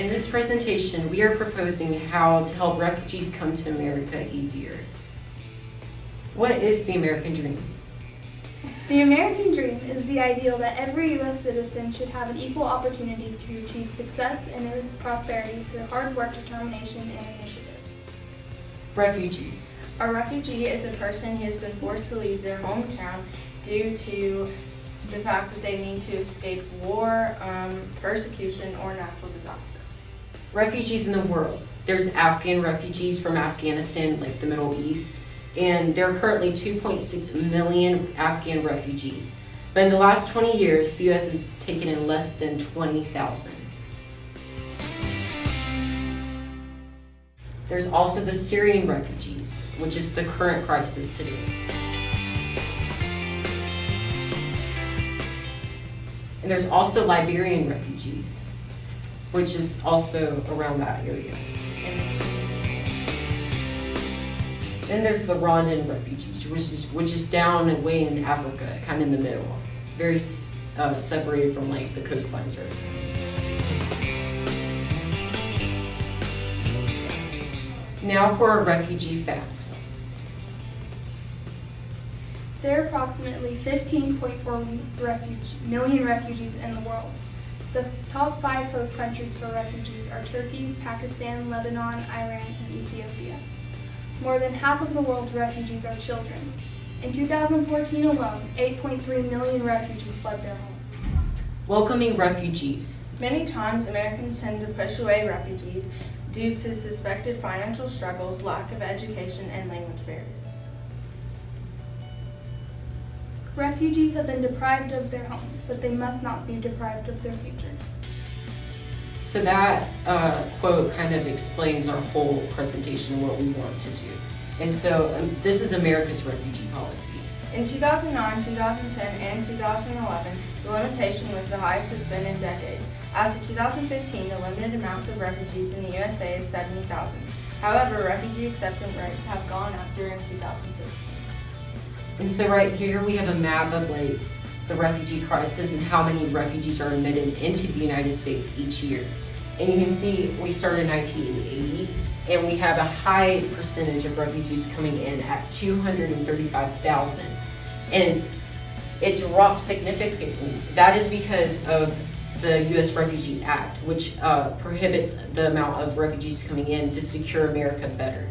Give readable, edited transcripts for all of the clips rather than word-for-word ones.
In this presentation, we are proposing how to help refugees come to America easier. What is the American dream? The American dream is the ideal that every U.S. citizen should have an equal opportunity to achieve success and prosperity through hard work, determination, and initiative. Refugees. A refugee is a person who has been forced to leave their hometown due to the fact that they need to escape war, persecution, or natural disaster. Refugees in the world. There's Afghan refugees from Afghanistan, like the Middle East, and there are currently 2.6 million Afghan refugees. But in the last 20 years, the U.S. has taken in less than 20,000. There's also the Syrian refugees, which is the current crisis today. And there's also Liberian refugees, which is also around that area. Then there's the Rwandan refugees, which is down and way in Africa, kind of in the middle. It's very separated from like the coastlines right now. For our refugee facts. There are approximately 15.4 million refugees in the world. The top 5 host countries for refugees are Turkey, Pakistan, Lebanon, Iran, and Ethiopia. More than half of the world's refugees are children. In 2014 alone, 8.3 million refugees fled their home. Welcoming refugees. Many times, Americans tend to push away refugees due to suspected financial struggles, lack of education, and language barriers. Refugees have been deprived of their homes, but they must not be deprived of their futures. So that quote kind of explains our whole presentation and what we want to do. And so this is America's refugee policy. In 2009, 2010, and 2011, the limitation was the highest it's been in decades. As of 2015, the limited amounts of refugees in the USA is 70,000. However, refugee acceptance rates have gone up during 2016. And so right here we have a map of like the refugee crisis and how many refugees are admitted into the United States each year. And you can see we started in 1980 and we have a high percentage of refugees coming in at 235,000. And it dropped significantly. That is because of the U.S. Refugee Act, which prohibits the amount of refugees coming in to secure America better.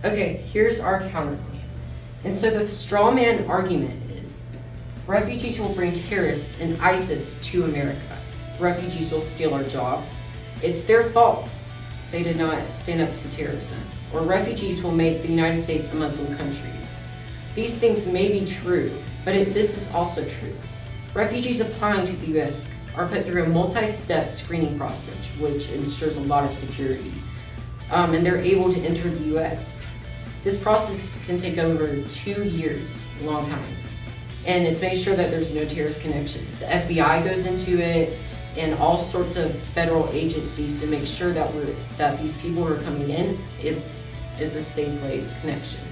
Okay, here's our counterclaim. And so the straw man argument is refugees will bring terrorists and ISIS to America. Refugees will steal our jobs. It's their fault they did not stand up to terrorism. Or refugees will make the United States a Muslim country. These things may be true, but this is also true. Refugees applying to the U.S. are put through a multi-step screening process, which ensures a lot of security. And they're able to enter the U.S. This process can take over 2 years, a long time. And it's made sure that there's no terrorist connections. The FBI goes into it and all sorts of federal agencies to make sure that these people who are coming in is a safe way connection.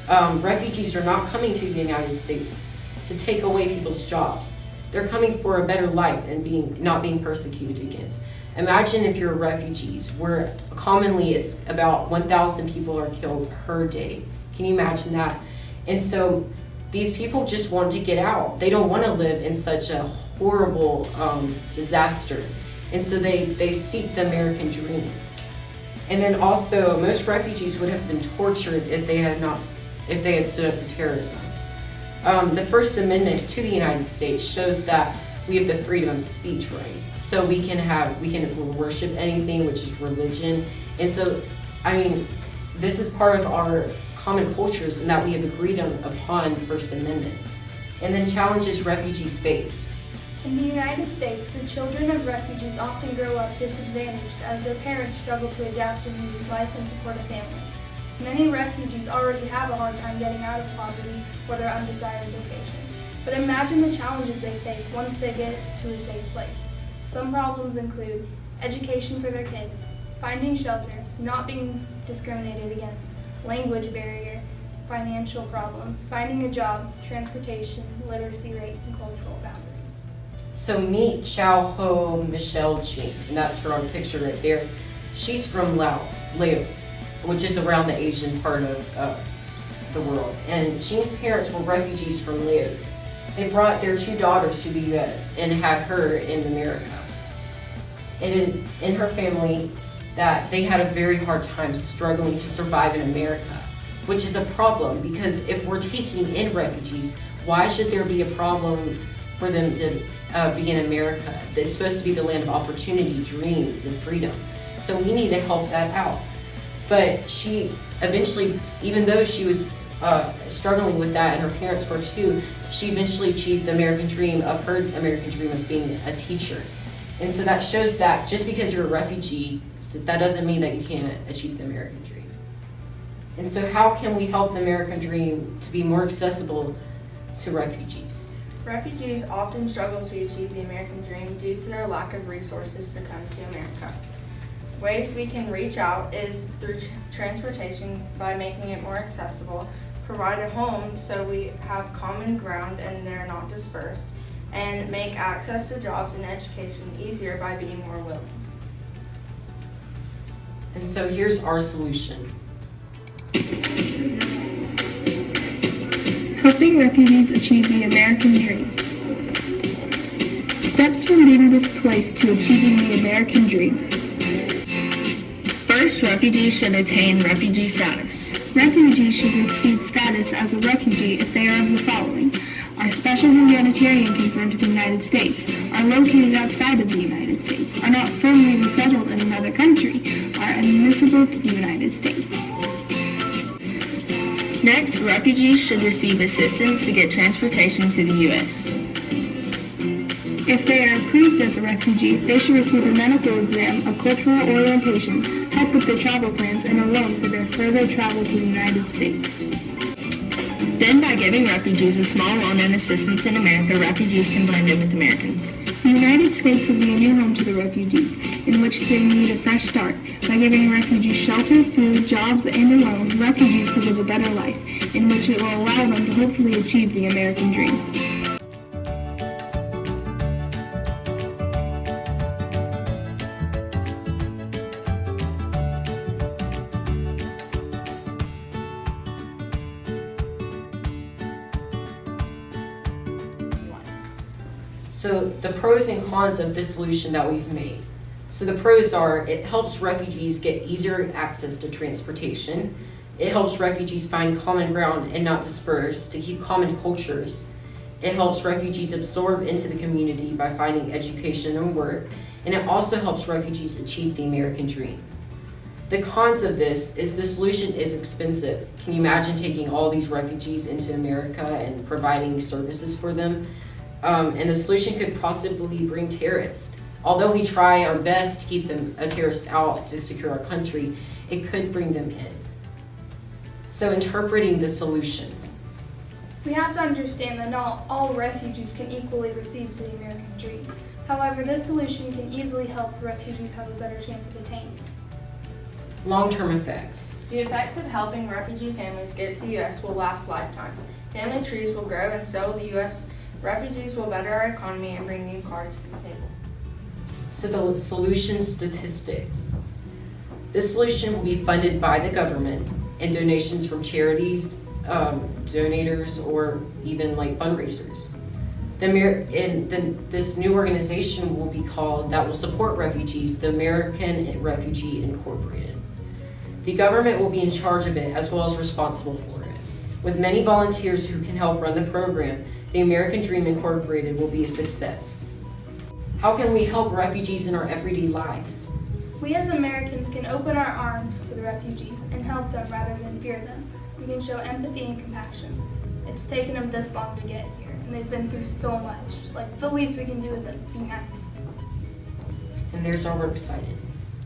Refugees are not coming to the United States to take away people's jobs. They're coming for a better life and not being persecuted against. Imagine if you're refugees, where commonly it's about 1,000 people are killed per day. Can you imagine that? And so these people just want to get out. They don't want to live in such a horrible disaster. And so they seek the American dream. And then also, most refugees would have been tortured if they had stood up to terrorism. The First Amendment to the United States shows that we have the freedom of speech right. So we can worship anything, which is religion. And so, this is part of our common cultures and that we have agreed upon First Amendment. And then challenges refugees face. In the United States, the children of refugees often grow up disadvantaged as their parents struggle to adapt to new life and support a family. Many refugees already have a hard time getting out of poverty or their undesired location. But imagine the challenges they face once they get to a safe place. Some problems include education for their kids, finding shelter, not being discriminated against, language barrier, financial problems, finding a job, transportation, literacy rate, and cultural boundaries. So meet Chow Ho Michelle Ching, and that's her on picture right there. She's from Laos, which is around the Asian part of the world. And Ching's parents were refugees from Laos. They brought their 2 daughters to the U.S. and had her in America. And in her family, that they had a very hard time struggling to survive in America, which is a problem because if we're taking in refugees, why should there be a problem for them to be in America? It's supposed to be the land of opportunity, dreams, and freedom. So we need to help that out. But she eventually, even though she was struggling with that and her parents were too, she eventually achieved the American dream of being a teacher. And so that shows that just because you're a refugee, that doesn't mean that you can't achieve the American dream. And so how can we help the American dream to be more accessible to refugees? Refugees often struggle to achieve the American dream due to their lack of resources to come to America. Ways we can reach out is through transportation by making it more accessible, provide a home so we have common ground and they're not dispersed, and make access to jobs and education easier by being more willing. And so here's our solution. Helping refugees achieve the American dream. Steps from being displaced to achieving the American dream. First, refugees should attain refugee status. Refugees should receive status as a refugee if they are of the following: are special humanitarian concern to the United States, are located outside of the United States, are not firmly resettled in another country, are admissible to the United States. Next, refugees should receive assistance to get transportation to the U.S. If they are approved as a refugee, they should receive a medical exam, a cultural orientation, help with their travel plans, and a loan for their further travel to the United States. Then, by giving refugees a small loan and assistance in America, refugees can blend in with Americans. The United States will be a new home to the refugees, in which they need a fresh start. By giving refugees shelter, food, jobs, and a loan, refugees can live a better life, in which it will allow them to hopefully achieve the American dream. So the pros and cons of this solution that we've made. So the pros are, it helps refugees get easier access to transportation. It helps refugees find common ground and not disperse, to keep common cultures. It helps refugees absorb into the community by finding education and work. And it also helps refugees achieve the American dream. The cons of this is the solution is expensive. Can you imagine taking all these refugees into America and providing services for them? And the solution could possibly bring terrorists. Although we try our best to keep a terrorist out to secure our country, it could bring them in. So interpreting the solution. We have to understand that not all refugees can equally receive the American dream. However, this solution can easily help refugees have a better chance of attaining it. Long-term effects. The effects of helping refugee families get to the U.S. will last lifetimes. Family trees will grow, and so the U.S. refugees will better our economy and bring new cards to the table. So the solution statistics. This solution will be funded by the government and donations from charities, donators, or even like fundraisers. This new organization will be called, that will support refugees, the American Refugee Incorporated. The government will be in charge of it as well as responsible for it. With many volunteers who can help run the program, the American Dream Incorporated will be a success. How can we help refugees in our everyday lives? We as Americans can open our arms to the refugees and help them rather than fear them. We can show empathy and compassion. It's taken them this long to get here, and they've been through so much. Like, the least we can do is be nice. And there's our works cited.